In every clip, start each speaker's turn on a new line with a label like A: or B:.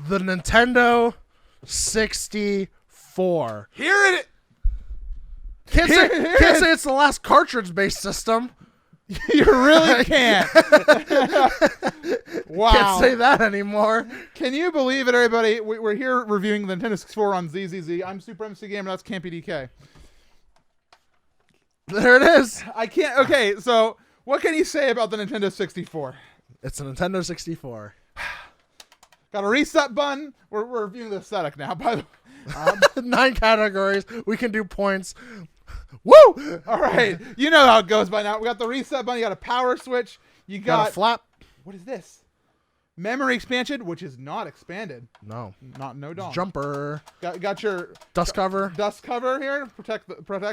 A: the Nintendo 64.
B: Hear it.
A: Can't say it's the last cartridge-based system.
B: You really can't. Wow.
A: Can't say that anymore.
B: Can you believe it, everybody? We're here reviewing the Nintendo 64 on ZZZ. I'm Super MC Gamer. That's Kampy DK.
A: There it is.
B: I can't. Okay, so what can you say about the Nintendo 64?
A: It's a Nintendo 64.
B: Got a reset button. We're reviewing the aesthetic now, by the way.
A: 9 categories. We can do points. Woo!
B: All right. You know how it goes by now. We got the reset button. You got a power switch. You
A: Got a flap.
B: What is this? Memory expansion, which is not expanded.
A: No.
B: No dong.
A: Jumper.
B: Got your
A: Dust cover.
B: Dust cover here. Protect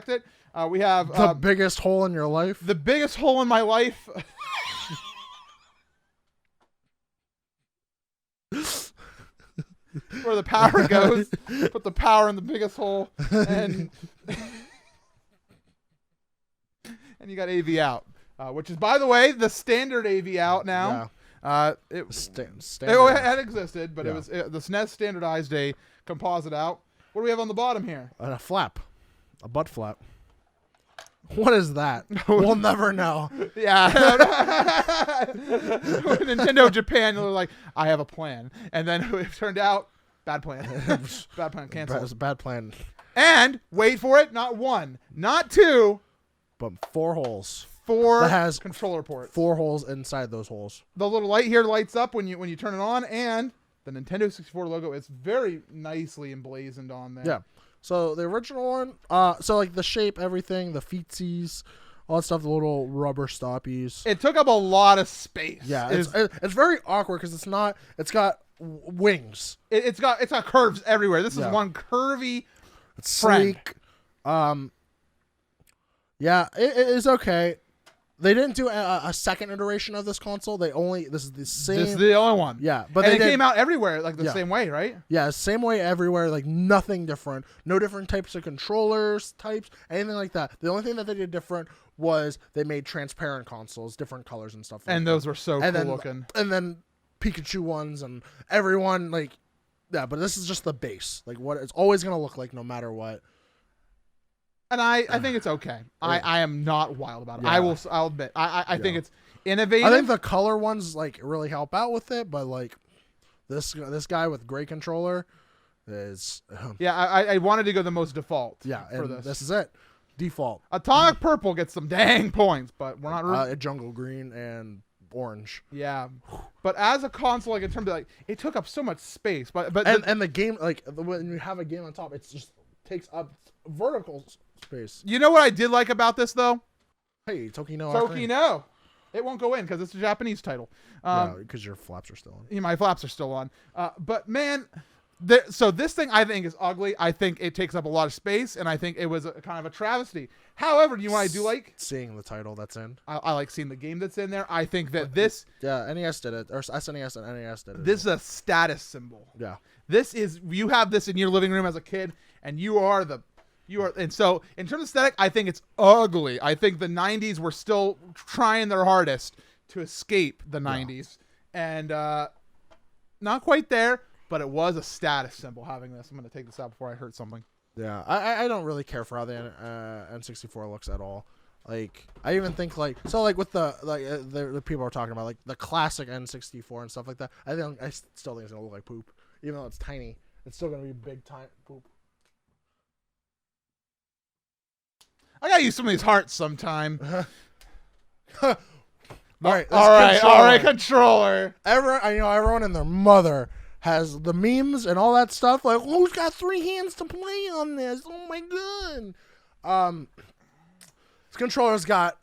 B: it. We have
A: The biggest hole in your life.
B: the biggest hole in my life. Where the power goes. Put the power in the biggest hole, and and you got AV out, which is, by the way, the standard AV out now.
A: Yeah.
B: It
A: Standard.
B: had existed, but
A: Yeah.
B: it was the SNES standardized a composite out. What do we have on the bottom here?
A: And a flap. A butt flap. What is that? We'll never know.
B: Yeah. Nintendo Japan, they were like, I have a plan. And then it turned out, bad plan. Bad plan,
A: It was
B: canceled.
A: a bad plan.
B: And, wait for it, not 1, not 2,
A: But 4 holes.
B: 4
A: That has
B: controller ports.
A: 4 holes inside those holes.
B: The little light here lights up when you turn it on, and the Nintendo 64 logo is very nicely emblazoned on there.
A: Yeah. So the original one, so like the shape, everything, the feetsies, all that stuff, the little rubber stoppies.
B: It took up a lot of space.
A: Yeah, it's very awkward because it's got wings.
B: It's got curves everywhere. This is
A: Yeah.
B: one curvy.
A: It's
B: Friend.
A: sleek. Yeah, it is okay. They didn't do a second iteration of this console. This is the same.
B: This is the only one.
A: Yeah, but
B: And
A: they
B: it came out everywhere like the
A: Yeah.
B: same way, right?
A: Yeah, same way everywhere. Like nothing different. No different types of controllers, anything like that. The only thing that they did different was they made transparent consoles, different colors and stuff.
B: And
A: like
B: those were so
A: that.
B: cool looking.
A: And then Pikachu ones and everyone like, yeah. But this is just the base, like what it's always gonna look like, no matter what.
B: And I think it's okay. I am not wild about it.
A: Yeah.
B: I'll admit. I think it's innovative.
A: I think the color ones like really help out with it, but like this guy with gray controller is
B: yeah, I wanted to go the most default.
A: yeah,
B: for
A: and
B: this.
A: this is it. Default.
B: Atomic Purple gets some dang points, but we're not.
A: Jungle Green and Orange.
B: Yeah, but as a console, like in terms of like, it took up so much space. But
A: And the game, like when you have a game on top, it just takes up vertical space.
B: you know what I did like about this though?
A: Hey, Tokino.
B: Tokino. It won't go in because it's a Japanese title.
A: Because your flaps are still on.
B: Yeah, my flaps are still on. But man, so this thing I think is ugly. I think it takes up a lot of space, and I think it was a kind of a travesty. However, you know what I do like?
A: Seeing the title that's in.
B: I like seeing the game that's in there. I think that this
A: Yeah, NES did it, or SNES and NES did it.
B: this is a status symbol.
A: Yeah.
B: This is, you have this in your living room as a kid, and and so in terms of aesthetic, I think it's ugly. I think the 90s were still trying their hardest to escape the 90s, and not quite there, but it was a status symbol having this. I'm going to take this out before I hurt something.
A: Yeah, I don't really care for how the N64 looks at all. Like, I even think like with the people are talking about like the classic N64 and stuff like that. I still think it's gonna look like poop, even though it's tiny. It's still gonna be big time poop.
B: I gotta use some of these hearts sometime.
A: All right,
B: all right, controller.
A: Everyone and their mother has the memes and all that stuff. Like, who's got 3 hands to play on this? Oh my god. This controller's got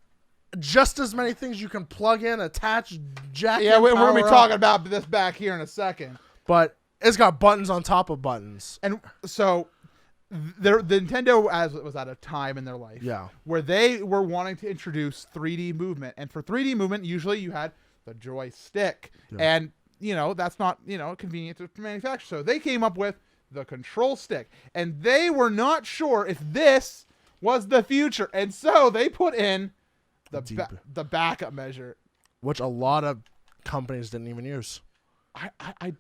A: just as many things you can plug in, attach, jack.
B: Yeah, we're gonna be
A: power
B: talking
A: up,
B: about this back here in a second.
A: but it's got buttons on top of buttons.
B: And so, the Nintendo was at a time in their life,
A: Yeah.
B: where they were wanting to introduce 3D movement, and for 3D movement, usually you had the joystick, and that's not convenient to manufacture. So they came up with the control stick, and they were not sure if this was the future, and so they put in the backup measure,
A: Which a lot of companies didn't even use.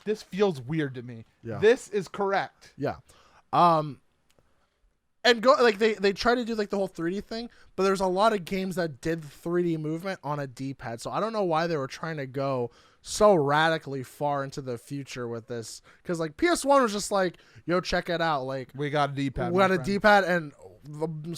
B: this feels weird to me.
A: Yeah.
B: This is correct.
A: Yeah. And go like they try to do like the whole 3D thing, but there's a lot of games that did 3D movement on a D-pad. So I don't know why they were trying to go so radically far into the future with this, because like PS1 was just like, yo, check it out, like
B: We got a D-pad.
A: we got a D-pad, and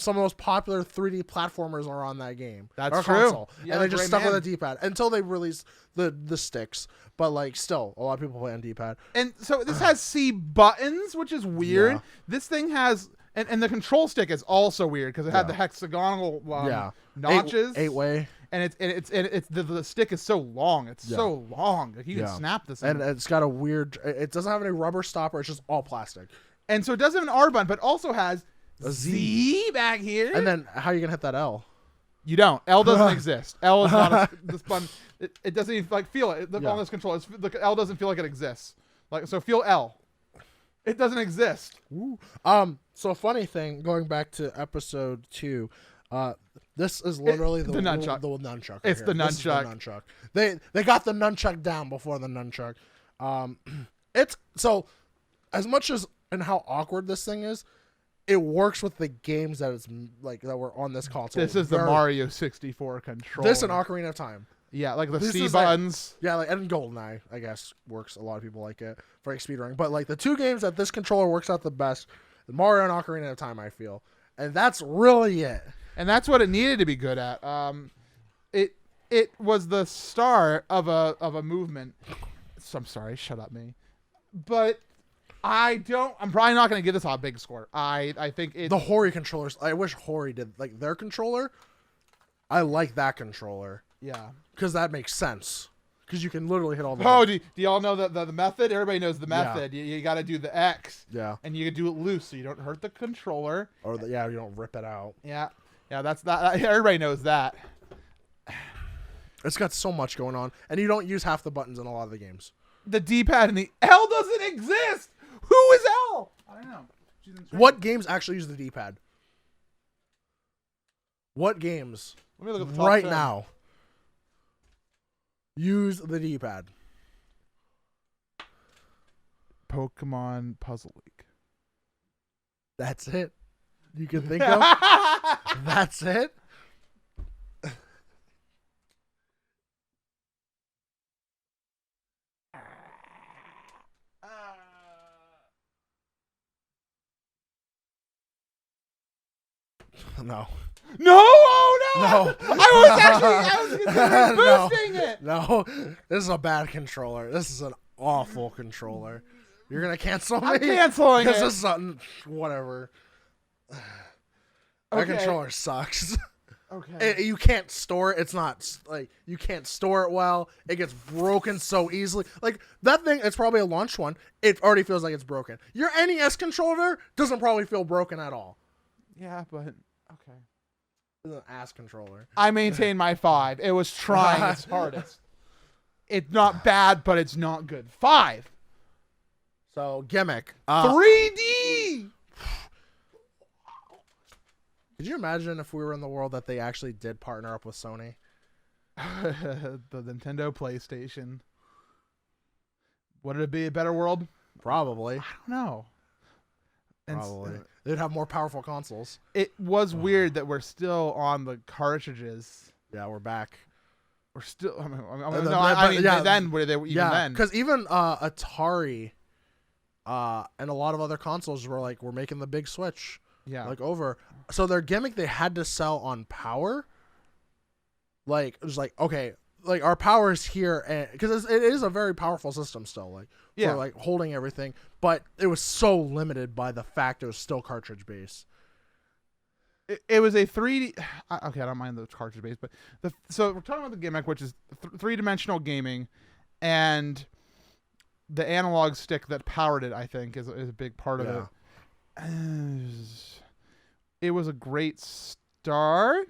A: some of those popular 3D platformers are on that game.
B: That's
A: or
B: true.
A: console.
B: Yeah,
A: And they just stuck
B: Rayman.
A: with a D-pad until they released the sticks. But like still, a lot of people play on D-pad.
B: And so this has C buttons, which is weird.
A: Yeah.
B: This thing has, and the control stick is also weird because it had the hexagonal notches.
A: 8-way.
B: And it's the stick is so long. It's so long. Like you can snap this.
A: And it's got a weird. It doesn't have any rubber stopper. It's just all plastic.
B: And so it does have an R button, but also has
A: A
B: Z back here.
A: And then how are you gonna hit that L?
B: You don't. L doesn't exist. L is not this button. It doesn't even like feel it. On this controller, the L doesn't feel like it exists. Like so, feel L. It doesn't exist.
A: Ooh. So funny thing, going back to episode 2, this is literally the
B: nunchuck.
A: The nunchuck. Right
B: It's
A: here.
B: the
A: This is
B: nunchuck.
A: They got the nunchuck down before the nunchuck. It's so as much as and how awkward this thing is, it works with the games that it's like that were on this console.
B: This is the Mario 64 controller.
A: This and Ocarina of Time.
B: Yeah, like the
A: This
B: C
A: is
B: buttons.
A: Yeah, like and GoldenEye, I guess, works. A lot of people like it for like speedrunning. But like the two games that this controller works out the best, Mario and Ocarina of Time, I feel, and that's really it.
B: And that's what it needed to be good at. It was the start of a movement. So I'm sorry, shut up, me. But I'm probably not going to give this a big score. I think
A: The Hori controllers. I wish Hori did like their controller. I like that controller.
B: Yeah.
A: Because that makes sense. Because you can literally hit all the.
B: Oh, do y'all know the method? Everybody knows the method. You got to do the X.
A: Yeah.
B: And you can do it loose so you don't hurt the controller.
A: Or you don't rip it out.
B: Yeah. Yeah, that's that. Everybody knows that.
A: It's got so much going on, and you don't use half the buttons in a lot of the games.
B: The D-pad and the L doesn't exist. Who is L? I don't know.
A: What games actually use the D-pad? What games
B: Let me look at the top
A: right
B: 10.
A: now use the D-pad?
B: Pokemon Puzzle League.
A: That's it. You can think of. That's it. No.
B: No! Oh no!
A: No.
B: I was considering
A: No.
B: boosting it.
A: No, this is a bad controller. This is an awful controller. You're gonna cancel me?
B: I'm canceling
A: because
B: it.
A: this is whatever. That
B: Okay.
A: controller sucks.
B: Okay.
A: You can't store it. It's not like you can't store it well. It gets broken so easily. Like that thing, it's probably a launch one. It already feels like it's broken. Your NES controller doesn't probably feel broken at all.
B: Yeah, but okay.
A: It's an ass controller.
B: I maintain my 5. It was trying its hardest. It's not bad, but it's not good. 5.
A: So gimmick.
B: 3D.
A: Could you imagine if we were in the world that they actually did partner up with Sony?
B: The Nintendo PlayStation. Would it be a better world?
A: Probably.
B: I don't know. And
A: Probably. They'd have more powerful consoles.
B: it was weird that we're still on the cartridges.
A: Yeah, we're back.
B: We're still. I
A: but
B: mean,
A: yeah,
B: then were they even then?
A: because even Atari, and a lot of other consoles we're making the big switch.
B: Yeah.
A: Over. So their gimmick they had to sell on power. It was okay, our power is here, and because it is a very powerful system still, for holding everything, but it was so limited by the fact it was still cartridge based.
B: It was a 3D. Okay, I don't mind the cartridge base, but so we're talking about the gimmick, which is 3-dimensional gaming, and the analog stick that powered it, I think, is a big part of it. It was a great start.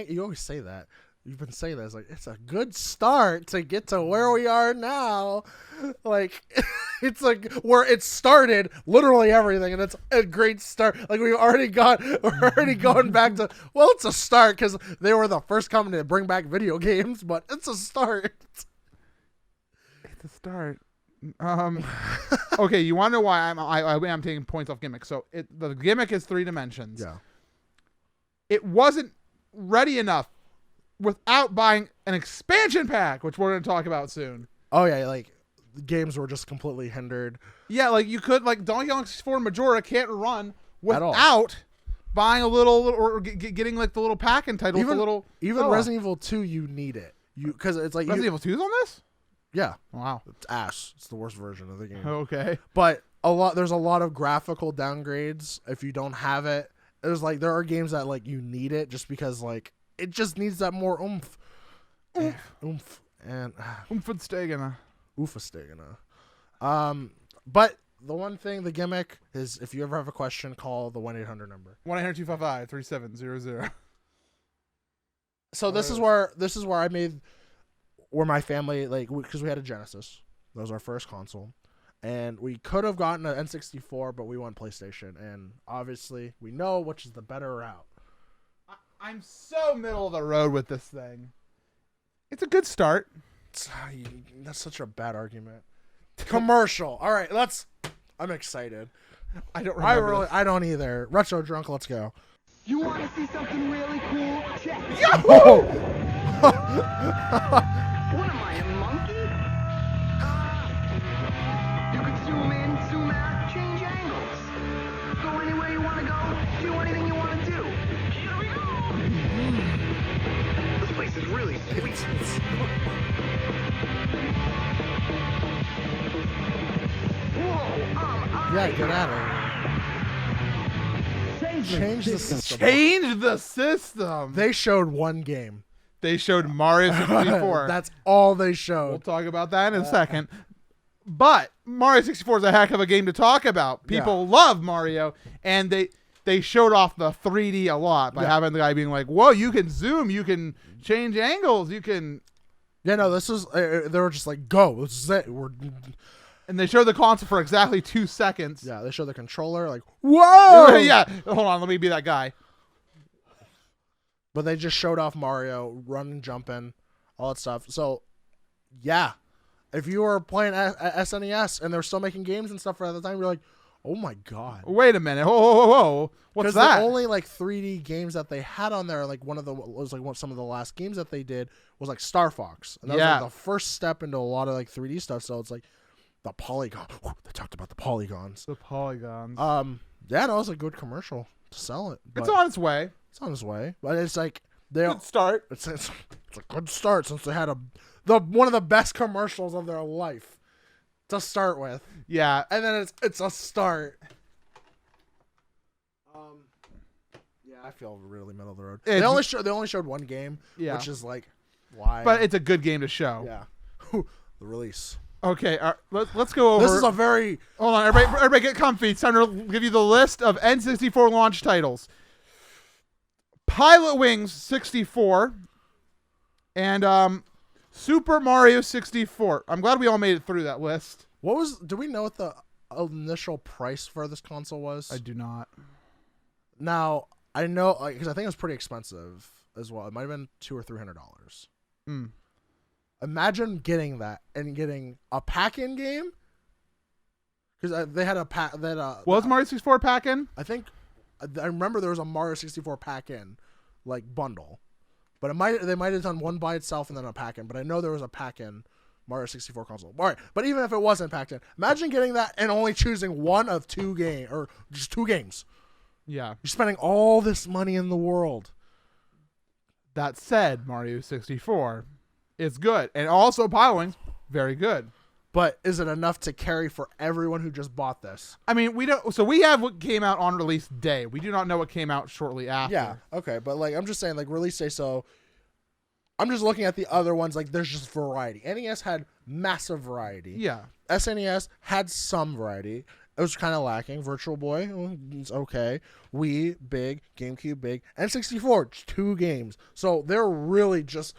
A: You always say that. You've been saying that. It's a good start to get to where we are now. It's where it started, literally everything, and it's a great start. We're already going back to, well, it's a start because they were the first company to bring back video games, but it's a start.
B: to start. Okay, you want to know why I'm taking points off gimmick? So the gimmick is 3 dimensions.
A: Yeah.
B: It wasn't ready enough without buying an expansion pack, which we're going to talk about soon.
A: Oh yeah, like the games were just completely hindered.
B: Yeah, like you could Donkey Kong 64 Majora can't run
A: At all.
B: without buying a little or getting like the little pack entitled
A: Even
B: the little
A: Resident Evil 2, you need it. Because it's like
B: Resident Evil 2 is on this.
A: Yeah.
B: Wow.
A: It's ass. It's the worst version of the game.
B: Okay.
A: But there's a lot of graphical downgrades if you don't have it. There's like there are games that like you need it just because like it just needs that more oomph. Oomph and
B: Oomph-stegana.
A: But the one thing, the gimmick is if you ever have a question, call the 1-800 number.
B: 1-800-255-3700.
A: So this is where I made where my family because we had a Genesis. That was our first console. And we could have gotten an N64, but we went PlayStation. And obviously, we know which is the better route.
B: I'm so middle of the road with this thing. It's a good start.
A: That's such a bad argument. Commercial. All right, I'm excited.
B: I don't remember.
A: I don't either. Retro Drunk, let's go.
C: You want to see something really cool? Check.
A: Yo!
C: What am I, a monkey? You can zoom in, zoom out, change angles. Go anywhere you want to go, do anything you want to do. Here we go! This place is really sweet. Whoa,
A: Yeah, get out of here. Change the system.
B: Change the system.
A: They showed one game.
B: They showed Mario 64.
A: That's all they
B: We'll
A: showed.
B: talk about that in a second. But Mario 64 is a heck of a game to talk about. People love Mario, and they showed off the 3D a lot by having the guy being like, "Whoa, you can zoom, you can change angles, you can."
A: Yeah, no, this was. They were just like, "Go, this is it."
B: And they showed the console for exactly 2 seconds.
A: Yeah, they showed the controller, like, "Whoa!"
B: Yeah, hold on, let me be that guy.
A: But they just showed off Mario running, jumping, all that stuff. So, yeah, if you were playing SNES and they're still making games and stuff at the time, you're like, "Oh my god!"
B: Wait a minute, whoa, what's that?
A: The only like 3D games that they had on there, like some of the last games that they did was like Star Fox, and that was like the first step into a lot of like 3D stuff. So it's like the polygon. They talked about the polygons.
B: The polygons.
A: Yeah, no, it was a good commercial to sell it.
B: It's on its way.
A: It's on its way, but it's like
B: Good start.
A: It's a good start since they had one of the best commercials of their life to start with.
B: Yeah,
A: And then it's a start. Yeah, I feel really middle of the road. They only showed one game, which is like why.
B: but it's a good game to show.
A: Yeah, the release.
B: Okay, let's go over.
A: This is a very
B: Hold on, everybody get comfy. It's time to give you the list of N64 launch titles. Pilot Wings 64 and Super Mario 64. I'm glad we all made it through that list.
A: do we know what the initial price for this console was?
B: I do not.
A: Now, I know because I think it was pretty expensive as well. It might have been $200 or $300. Imagine getting that and getting a pack-in game. Because they had a pack.
B: Was Mario 64 pack-in?
A: I think I remember there was a Mario 64 pack-in like bundle, but they might have done one by itself and then a pack-in. But I know there was a pack-in Mario 64 console. All right, but even if it wasn't packed in, imagine getting that and only choosing one of 2 games or just 2 games.
B: Yeah.
A: You're spending all this money in the world.
B: That said, Mario 64 is good, and also Pilot Wings, very good.
A: But is it enough to carry for everyone who just bought this?
B: I mean, we don't. So we have what came out on release day. We do not know what came out shortly after.
A: Yeah. Okay, but like I'm just saying, like release day. So I'm just looking at the other ones. Like there's just variety. NES had massive variety.
B: Yeah.
A: SNES had some variety. It was kind of lacking. Virtual Boy, it's okay. Wii, big. GameCube, big. N64, just 2 games. So they're really just,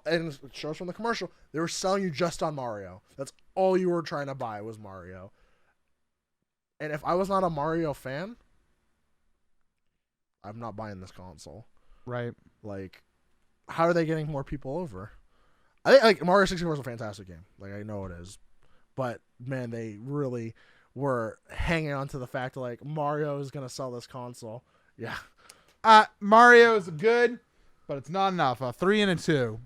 A: and it shows from the commercial, they were selling you just on Mario. That's all you were trying to buy was Mario. And if I was not a Mario fan, I'm not buying this console.
B: Right.
A: Like, how are they getting more people over? I think like Mario 64 is a fantastic game. Like I know it is, but man, they really were hanging on to the fact that like Mario is gonna sell this console. Yeah.
B: Mario is good, but it's not enough. A 3 and a 2.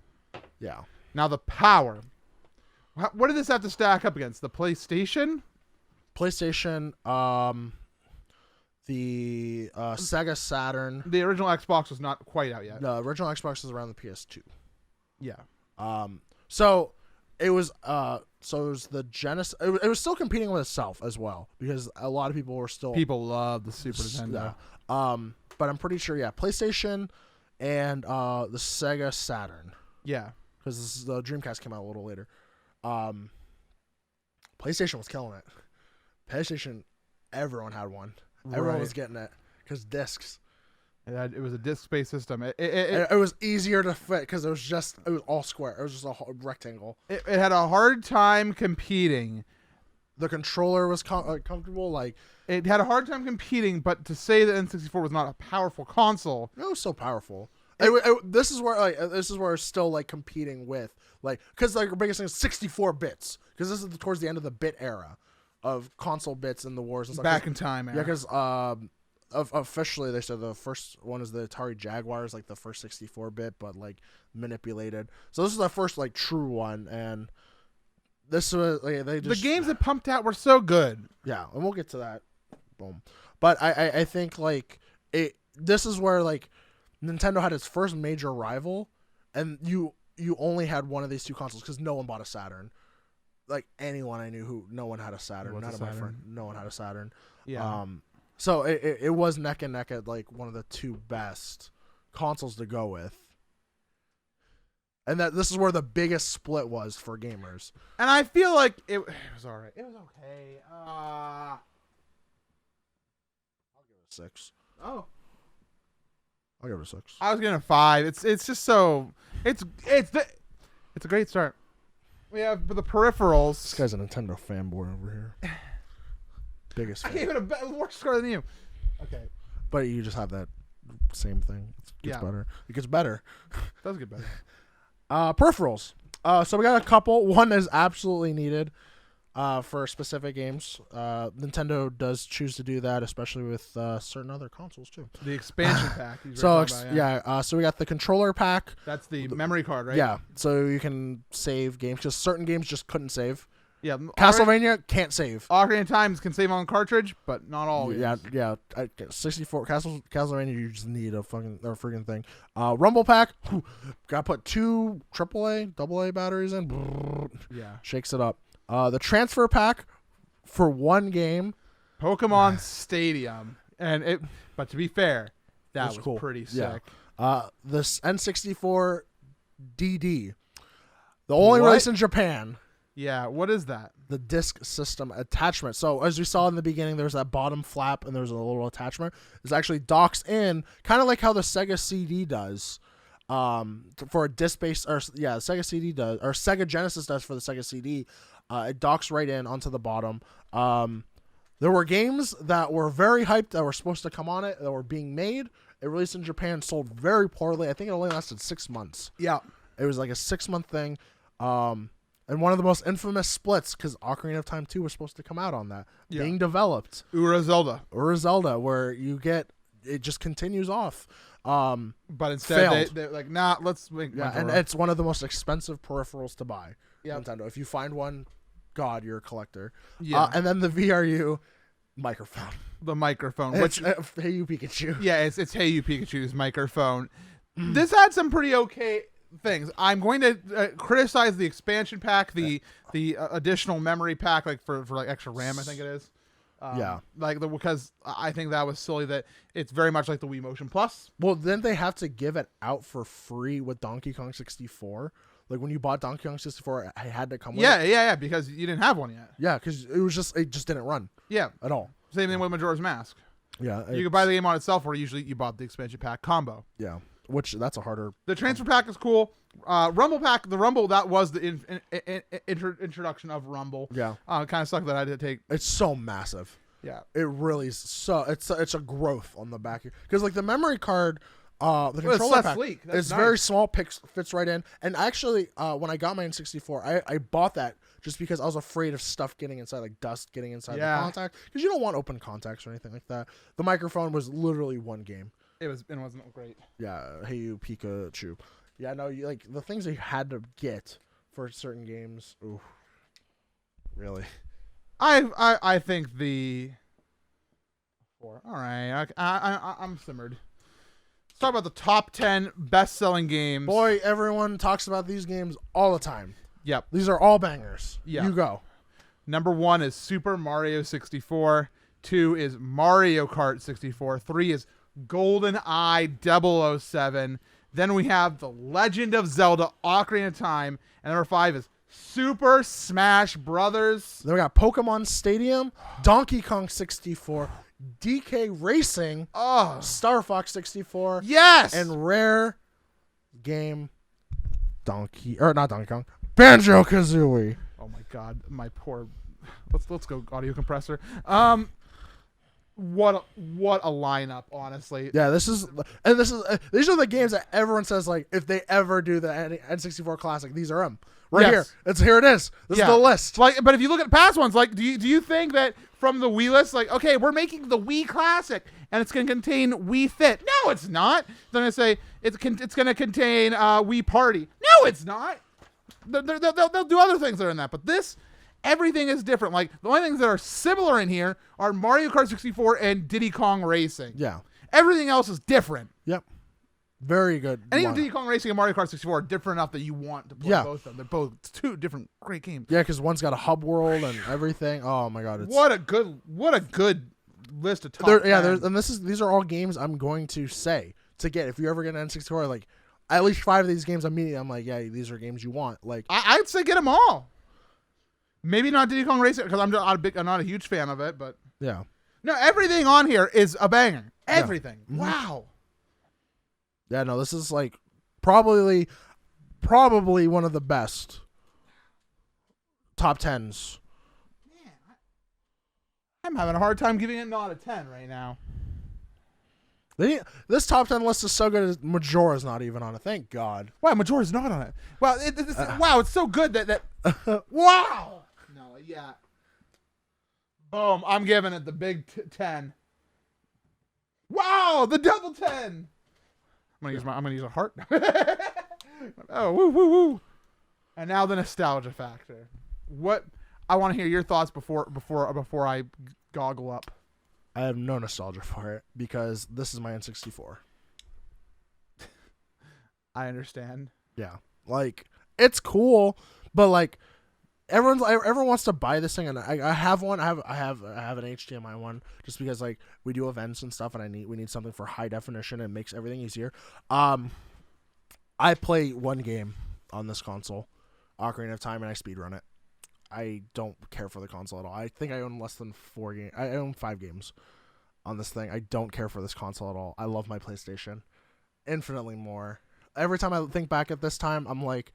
A: Yeah.
B: Now the power. What did this have to stack up against? The PlayStation?
A: PlayStation, the Sega Saturn.
B: The original Xbox was not quite out yet.
A: The original Xbox is around the PS2.
B: Yeah.
A: So it was the Genesis. It was still competing with itself as well because a lot of people were still
B: love the Super Nintendo.
A: Yeah. But I'm pretty sure PlayStation and the Sega Saturn.
B: Yeah.
A: Because the Dreamcast came out a little later. PlayStation was killing it. PlayStation, everyone had one. Everyone was getting it because discs.
B: It was a disc-based system.
A: It was easier to fit because it was all square. It was just a rectangle.
B: It had a hard time competing.
A: The controller was comfortable. Like
B: it had a hard time competing, but to say that N64 was not a powerful console,
A: it was so powerful. This is where it's still like competing with because like the biggest thing is 64 bits because this is towards the end of the bit era of console bits and the wars and stuff.
B: Back in time,
A: yeah. Because officially they said the first one is the Atari Jaguars, like the first 64 bit, but like manipulated. So this is the first like true one, and this was the
B: games that pumped out were so good.
A: Yeah, and we'll get to that. Boom. But I think like this is where like Nintendo had its first major rival, and you only had one of these two consoles because no one bought a Saturn. Like anyone I knew no one had a Saturn. None of my friends, no one had a Saturn.
B: Yeah.
A: So it was neck and neck at like one of the two best consoles to go with. And this is where the biggest split was for gamers.
B: And I feel like it was all right. It was okay.
A: I'll give it a 6.
B: Oh.
A: I'll give it a 6.
B: I was giving it a 5. It's just so it's a great start. We have the peripherals.
A: This guy's a Nintendo fanboy over here. Biggest fan.
B: I gave it a worse score than you. Okay.
A: But you just have that same thing. It gets better. It gets better.
B: It does get better.
A: Peripherals. So we got a couple. One is absolutely needed for specific games. Nintendo does choose to do that, especially with certain other consoles too.
B: The expansion pack.
A: So so we got the controller pack.
B: That's the memory card, right?
A: Yeah. So you can save games because certain games just couldn't save.
B: Yeah.
A: Castlevania can't save.
B: Ocarina of Time can save on cartridge, but not always.
A: Yeah. 64 Castlevania, you just need a freaking thing. Rumble pack, gotta put 2 AAA, AA batteries in.
B: Yeah.
A: Shakes it up. The transfer pack for one game,
B: Pokemon Stadium, but to be fair, that was
A: cool.
B: Pretty sick.
A: This N64 DD, the only release in Japan.
B: Yeah, what is that?
A: The disc system attachment. So as we saw in the beginning, there's that bottom flap and there's a little attachment. It actually docks in, kind of like how the Sega CD does. For a disc based, Sega CD does, or Sega Genesis does for the Sega CD. It docks right in onto the bottom. There were games that were very hyped that were supposed to come on it that were being made. It released in Japan, sold very poorly. I think it only lasted 6 months.
B: Yeah,
A: it was like a 6-month thing. And one of the most infamous splits, because Ocarina of Time 2 was supposed to come out on that, being developed.
B: Ura Zelda,
A: where you get it just continues off.
B: But instead they're like, nah, let's make.
A: Yeah, and it's one of the most expensive peripherals to buy.
B: Yeah,
A: Nintendo. If you find one, God, you're a collector.
B: Yeah,
A: and then the VRU microphone.
B: The microphone,
A: Hey You Pikachu.
B: Yeah, it's Hey You Pikachu's microphone. This had some pretty okay things. I'm going to criticize the expansion pack, the additional memory pack, like for like extra RAM, I think it is. Because I think that was silly. That it's very much like the Wii Motion Plus.
A: Well, then they have to give it out for free with Donkey Kong 64. Like when you bought Donkey Kong 64, I had to come with it.
B: Yeah, because you didn't have one yet.
A: Yeah, because it just didn't run.
B: Yeah,
A: at all.
B: Same thing with Majora's Mask.
A: Yeah,
B: you could buy the game on itself, or usually you bought the expansion pack combo.
A: Yeah, which that's a harder.
B: The transfer pack is cool. Rumble pack, the Rumble, that was the introduction of Rumble.
A: Yeah,
B: kind of sucked that I had to take.
A: It's so massive.
B: Yeah,
A: it really is. So it's a growth on the back because like the memory card, The
B: it's
A: controller
B: less
A: pack
B: sleek. That's
A: is
B: nice.
A: very small, fits right in. And actually, when I got my N64, I bought that just because I was afraid of stuff getting inside, like dust getting inside the contact, because you don't want open contacts or anything like that. The microphone was literally one game.
B: It wasn't great.
A: Yeah, hey you Pikachu. Yeah, no, you like the things that you had to get for certain games. Ooh, really?
B: I think the 4. All right, I'm simmered. Let's talk about the top 10 best-selling games.
A: Boy, everyone talks about these games all the time.
B: Yep.
A: These are all bangers.
B: Yeah.
A: You go.
B: Number 1 is Super Mario 64. 2 is Mario Kart 64. 3 is GoldenEye 007. Then we have The Legend of Zelda Ocarina of Time. And number 5 is Super Smash Brothers.
A: Then we got Pokemon Stadium, Donkey Kong 64, DK Racing,
B: Oh,
A: Star Fox 64,
B: yes!
A: and rare game not Donkey Kong, Banjo Kazooie.
B: Oh my god, my poor. Let's go audio compressor. What a lineup, honestly.
A: Yeah, these are the games that everyone says like if they ever do the N64 Classic, these are them. Right
B: Yes.
A: here. Here it is. This is the list.
B: Like, but if you look at past ones, like, do you think that from the Wii list, like, okay, we're making the Wii Classic and it's going to contain Wii Fit? No, it's not. They're going to say it's going to contain Wii Party. No, it's not. They'll do other things that are in that, but this. Everything is different. Like, the only things that are similar in here are Mario Kart 64 and Diddy Kong Racing.
A: Yeah.
B: Everything else is different.
A: Yep. Very good.
B: And even Diddy Kong Racing and Mario Kart 64 are different enough that you want to play both of them. They're both two different great games.
A: Yeah, because one's got a hub world and everything. Oh my god!
B: What a good list of top 10.
A: And these are all games I'm going to say to get if you ever get an N64. Like, at least 5 of these games immediately. I'm like, yeah, these are games you want. Like,
B: I'd say get them all. Maybe not Diddy Kong Racing because I'm not a huge fan of it, but
A: yeah.
B: No, everything on here is a banger. Everything.
A: Yeah. Mm-hmm.
B: Wow.
A: Yeah, no, this is like probably one of the best top 10s.
B: Man, I'm having a hard time giving it not a 10 right now.
A: This top 10 list is so good as Majora's not even on it. Thank God.
B: Wow, Majora's not on it. Wow, wow, it's so good that wow. No, yeah. Boom, I'm giving it the big 10. Wow, the double 10. I'm gonna use a heart. Oh, woo, woo, woo. And now the nostalgia factor. What I want to hear your thoughts before I goggle up.
A: I have no nostalgia for it because this is my N64.
B: I understand.
A: Yeah, like it's cool, but like everyone wants to buy this thing, and I have one. I have an HDMI one just because like we do events and stuff, and we need something for high definition and it makes everything easier. I play one game on this console, Ocarina of Time, and I speedrun it. I don't care for the console at all. I think I own less than 4 games. I own 5 games on this thing. I don't care for this console at all. I love my PlayStation infinitely more. Every time I think back at this time, I'm like,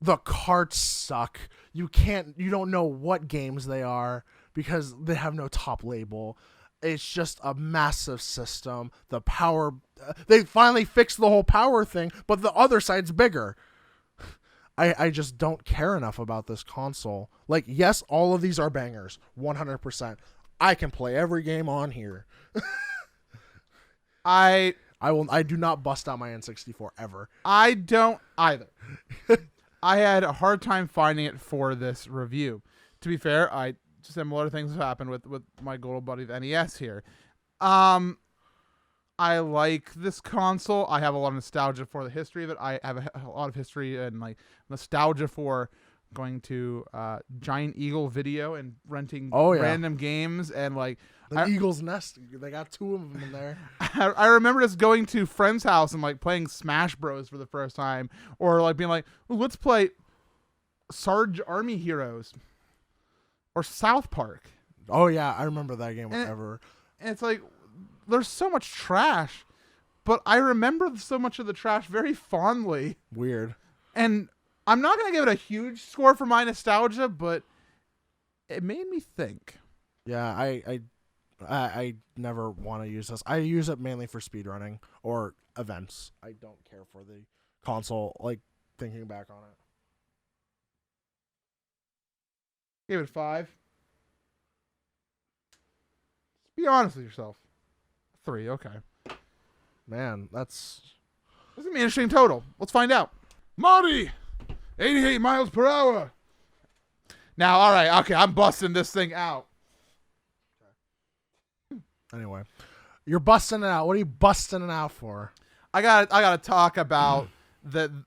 A: the carts suck. You don't know what games they are because they have no top label. It's just a massive system. The power, they finally fixed the whole power thing, but the other side's bigger. I just don't care enough about this console. Like, yes, all of these are bangers, 100%. I can play every game on here. I do not bust out my N64 ever.
B: I don't either. I had a hard time finding it for this review. To be fair, similar things have happened with my good old buddy the NES here. I like this console. I have a lot of nostalgia for the history of it. I have a lot of history and like nostalgia for going to Giant Eagle Video and renting random games and like
A: the Eagle's Nest. They got 2 of them in there.
B: I remember just going to friend's house and like playing Smash Bros for the first time, or like being like, let's play Sarge Army Heroes or South Park.
A: Oh yeah, I remember that game ever.
B: And it's like, there's so much trash, but I remember so much of the trash very fondly.
A: Weird.
B: And I'm not going to give it a huge score for my nostalgia, but it made me think.
A: Yeah, I never want to use this. I use it mainly for speedrunning or events. I don't care for the console, like, thinking back on it.
B: Give it 5. Be honest with yourself. 3, okay.
A: Man, that's...
B: This is going to be an interesting total. Let's find out. Marty! 88 miles per hour. Now, all right, okay, I'm busting this thing out.
A: Anyway, you're busting it out. What are you busting it out for?
B: I gotta talk about the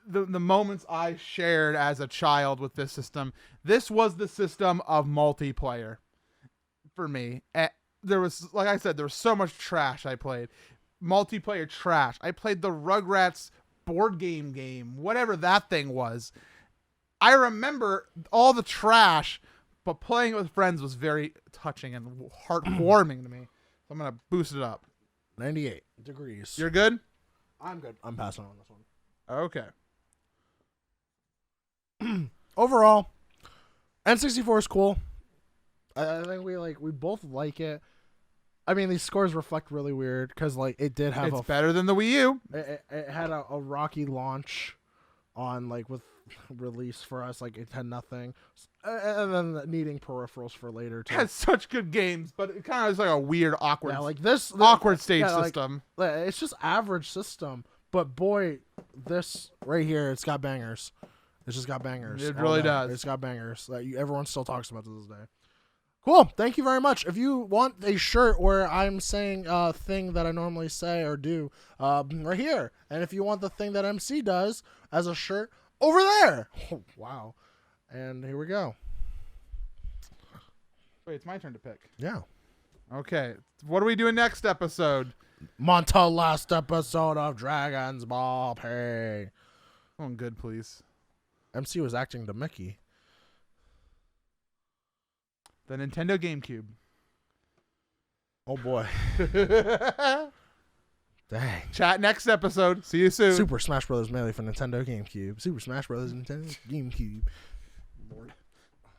B: moments I shared as a child with this system. This was the system of multiplayer for me. There was, like I said, there was so much trash I played. Multiplayer trash. I played the Rugrats board game, whatever that thing was. I remember all the trash, but playing it with friends was very touching and heartwarming to me. So I'm going to boost it up.
A: 98 degrees.
B: You're good?
A: I'm good. I'm passing on this one.
B: Okay.
A: Overall, N64 is cool. I think we both like it. I mean, these scores reflect really weird because like it did have
B: It's better than the Wii U.
A: It had a rocky launch on like with release for us. Like it had nothing, and then needing peripherals for later too.
B: It has such good games, but it kind of is like a weird, awkward,
A: Yeah, like this
B: awkward stage
A: yeah,
B: system.
A: It's just average system, but boy, this right here, it's got bangers. It's just got bangers.
B: It really does.
A: It's got bangers that everyone still talks about to this day. Cool. Thank you very much. If you want a shirt where I'm saying a thing that I normally say or do, right here. And if you want the thing that MC does as a shirt, over there. Oh, wow. And here we go.
B: Wait, it's my turn to pick.
A: Yeah.
B: Okay. What are we doing next episode?
A: Monta last episode of Dragon's Ball P.
B: Oh, good, please.
A: MC was acting to Mickey.
B: The Nintendo GameCube.
A: Oh boy. Dang.
B: Chat next episode. See you soon.
A: Super Smash Bros. Melee for Nintendo GameCube. Super Smash Bros. Nintendo GameCube. Lord.